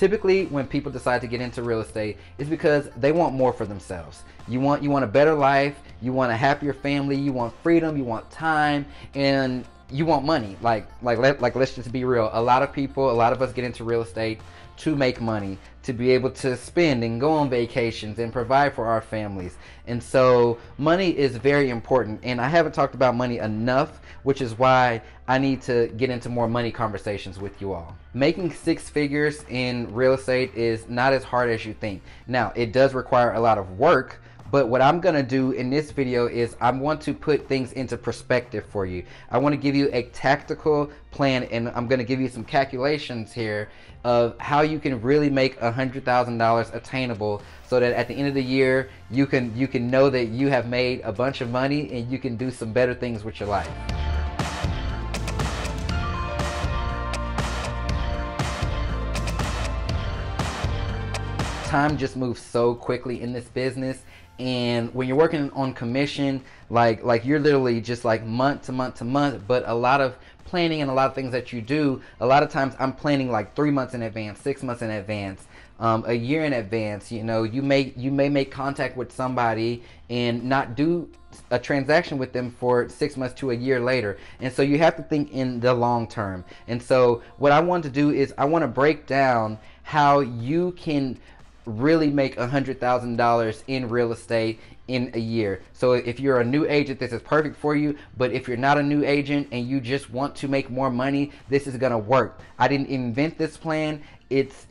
Typically, when people decide to get into real estate, it's because they want more for themselves. You want a better life, you want a happier family, you want freedom, you want time, and you want money. Like let's just be real. A lot of us get into real estate to make money, to be able to spend and go on vacations and provide for our families. And so money is very important, and I haven't talked about money enough, which is why I need to get into more money conversations with you all. Making six figures in real estate is not as hard as you think. Now, it does require a lot of work, but what I'm going to do in this video is I want to put things into perspective for you. I want to give you a tactical plan, and I'm going to give you some calculations here of how you can really make $100,000 attainable, so that at the end of the year you can know that you have made a bunch of money and you can do some better things with your life. Time just moves so quickly in this business, and when you're working on commission, like you're literally just like month to month to month. But a lot of planning and a lot of things that you do, a lot of times I'm planning like 3 months in advance, 6 months in advance, a year in advance. You know, you may make contact with somebody and not do a transaction with them for 6 months to a year later. And so you have to think in the long term. And so what I want to do is I want to break down how you can really make $100,000 in real estate in a year. So if you're a new agent, this is perfect for you. But if you're not a new agent and you just want to make more money, this is gonna work. I didn't invent this plan. It's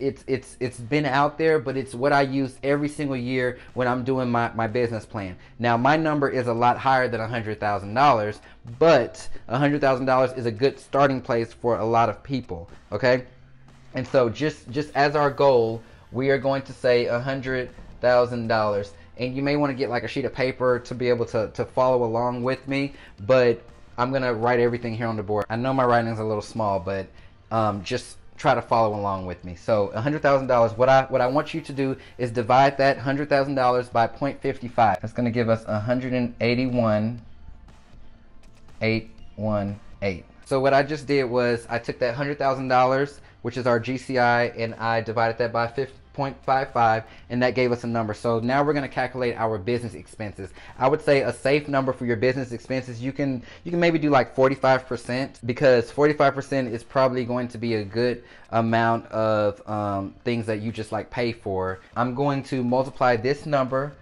been out there, but it's what I use every single year when I'm doing my business plan. Now, my number is a lot higher than $100,000, but $100,000 is a good starting place for a lot of people. Okay, and so just as our goal, we are going to say $100,000, and you may want to get like a sheet of paper to be able to follow along with me, but I'm gonna write everything here on the board. I know my writing is a little small, but just try to follow along with me. So $100,000, what I want you to do is divide that $100,000 by 0.55. That's gonna give us 181,818. So what I just did was I took that $100,000, which is our GCI, and I divided that by 0.55, and that gave us a number. So now we're going to calculate our business expenses. I would say a safe number for your business expenses, you can maybe do like 45%, because 45% is probably going to be a good amount of things that you just like pay for. I'm going to multiply this number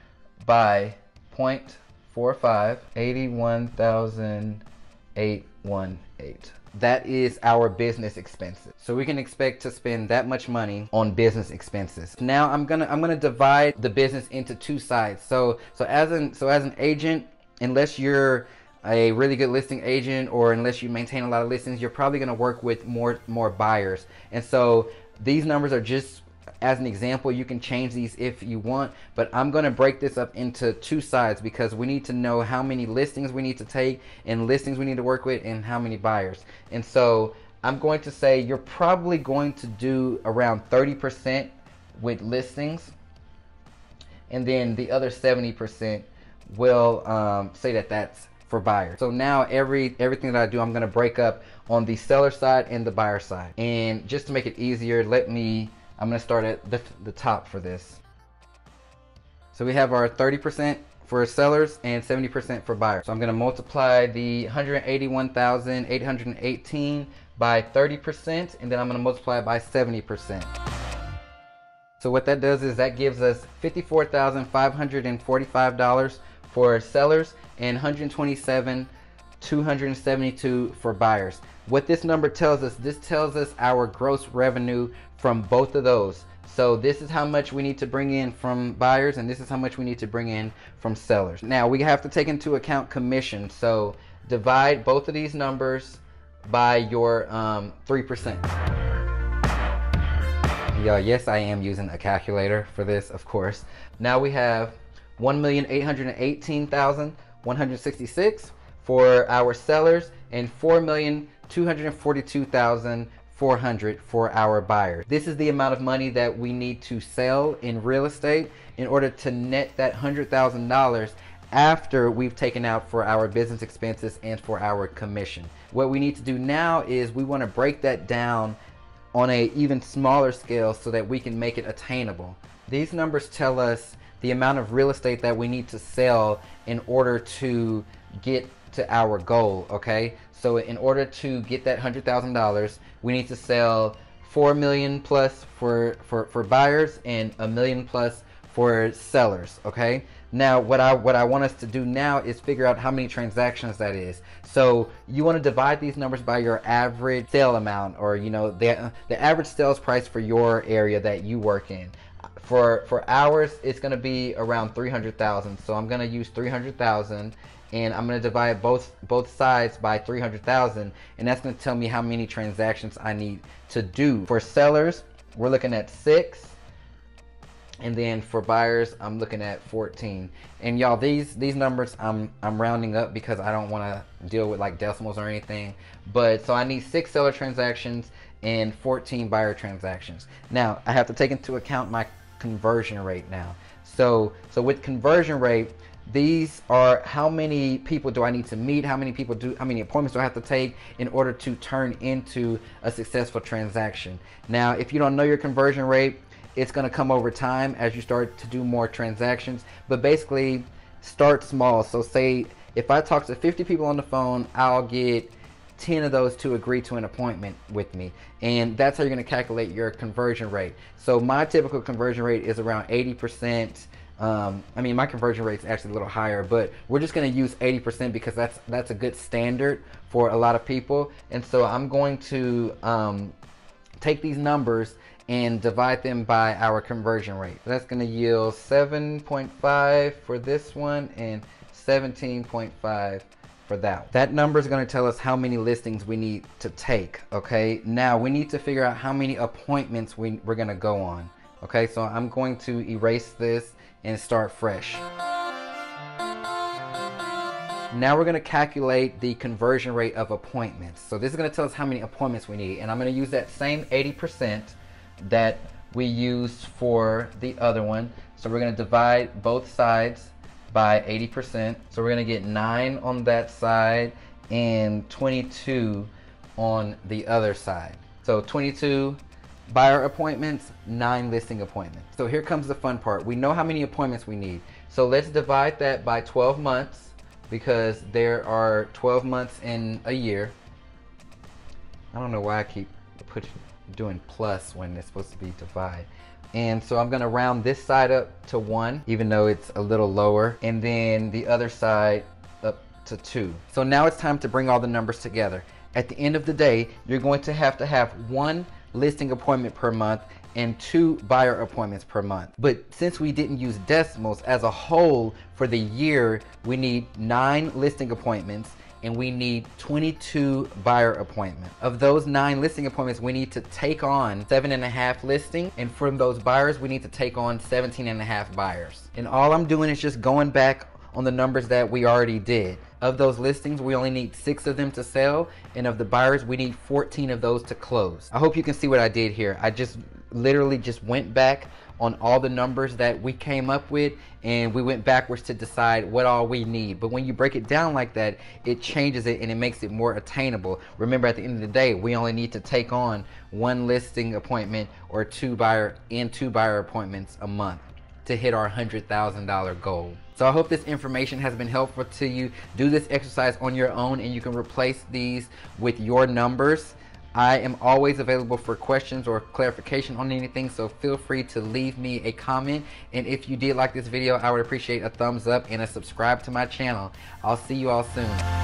by 0.45, 81,818. That is our business expenses. So we can expect to spend that much money on business expenses. Now I'm gonna divide the business into two sides. So as an agent, unless you're a really good listing agent, or unless you maintain a lot of listings, you're probably gonna work with more buyers. And so these numbers are just as an example. You can change these if you want, but I'm going to break this up into two sides, because we need to know how many listings we need to take and listings we need to work with, and how many buyers. And so I'm going to say you're probably going to do around 30% with listings, and then the other 70% will say that's for buyers. So now everything that I do, I'm going to break up on the seller side and the buyer side. And just to make it easier, I'm going to start at the top for this. So we have our 30% for sellers and 70% for buyers. So I'm going to multiply the 181,818 by 30%, and then I'm going to multiply it by 70%. So what that does is that gives us $54,545 for sellers and $127,272 for buyers. What this number tells us, this tells us our gross revenue from both of those. So this is how much we need to bring in from buyers, and this is how much we need to bring in from sellers. Now we have to take into account commission. So divide both of these numbers by your 3%. Yes, I am using a calculator for this, of course. Now we have 1,818,166 for our sellers, and 4,242,400 for our buyers. This is the amount of money that we need to sell in real estate in order to net that $100,000 after we've taken out for our business expenses and for our commission. What we need to do now is we want to break that down on a even smaller scale so that we can make it attainable. These numbers tell us the amount of real estate that we need to sell in order to get to our goal, okay? So in order to get that $100,000, we need to sell 4 million plus for buyers and 1 million plus for sellers, okay? Now what I want us to do now is figure out how many transactions that is. So you want to divide these numbers by your average sale amount, or you know, the average sales price for your area that you work in. For ours, it's going to be around 300,000. So I'm going to use 300,000, and I'm going to divide both sides by 300,000, and that's going to tell me how many transactions I need to do. For sellers, we're looking at 6. And then for buyers, I'm looking at 14. And y'all, these numbers I'm rounding up because I don't want to deal with like decimals or anything. But so I need 6 seller transactions and 14 buyer transactions. Now I have to take into account my conversion rate now. So with conversion rate, these are how many people do I need to meet, how many appointments do I have to take in order to turn into a successful transaction. Now if you don't know your conversion rate, it's going to come over time as you start to do more transactions, but basically start small. So say if I talk to 50 people on the phone, I'll get 10 of those to agree to an appointment with me, and that's how you're going to calculate your conversion rate. So my typical conversion rate is around 80%. I mean, my conversion rate is actually a little higher, but we're just going to use 80% because that's a good standard for a lot of people. And so I'm going to take these numbers and divide them by our conversion rate. That's going to yield 7.5 for this one and 17.5 for that one. That number is going to tell us how many listings we need to take, okay? Now we need to figure out how many appointments we're going to go on, okay? So I'm going to erase this and start fresh. Now we're going to calculate the conversion rate of appointments. So this is going to tell us how many appointments we need, and I'm going to use that same 80% that we used for the other one. So we're going to divide both sides by 80%. So we're going to get 9 on that side and 22 on the other side. So 22 buyer appointments, 9 listing appointments. So here comes the fun part. We know how many appointments we need. So let's divide that by 12 months because there are 12 months in a year. I don't know why I keep doing plus when it's supposed to be divide. And so I'm going to round this side up to 1, even though it's a little lower, and then the other side up to 2. So now it's time to bring all the numbers together. At the end of the day, you're going to have 1 listing appointment per month and 2 buyer appointments per month. But since we didn't use decimals, as a whole for the year, we need 9 listing appointments and we need 22 buyer appointments. Of those 9 listing appointments, we need to take on 7.5 listings, and from those buyers, we need to take on 17.5 buyers. And all I'm doing is just going back on the numbers that we already did. Of those listings, we only need 6 of them to sell, and of the buyers, we need 14 of those to close. I hope you can see what I did here. I just literally just went back on all the numbers that we came up with, and we went backwards to decide what all we need. But when you break it down like that, it changes it and it makes it more attainable. Remember, at the end of the day, we only need to take on 1 listing appointment or 2 buyer appointments a month to hit our $100,000 goal. So I hope this information has been helpful to you. Do this exercise on your own and you can replace these with your numbers. I am always available for questions or clarification on anything, so feel free to leave me a comment. And if you did like this video, I would appreciate a thumbs up and a subscribe to my channel. I'll see you all soon.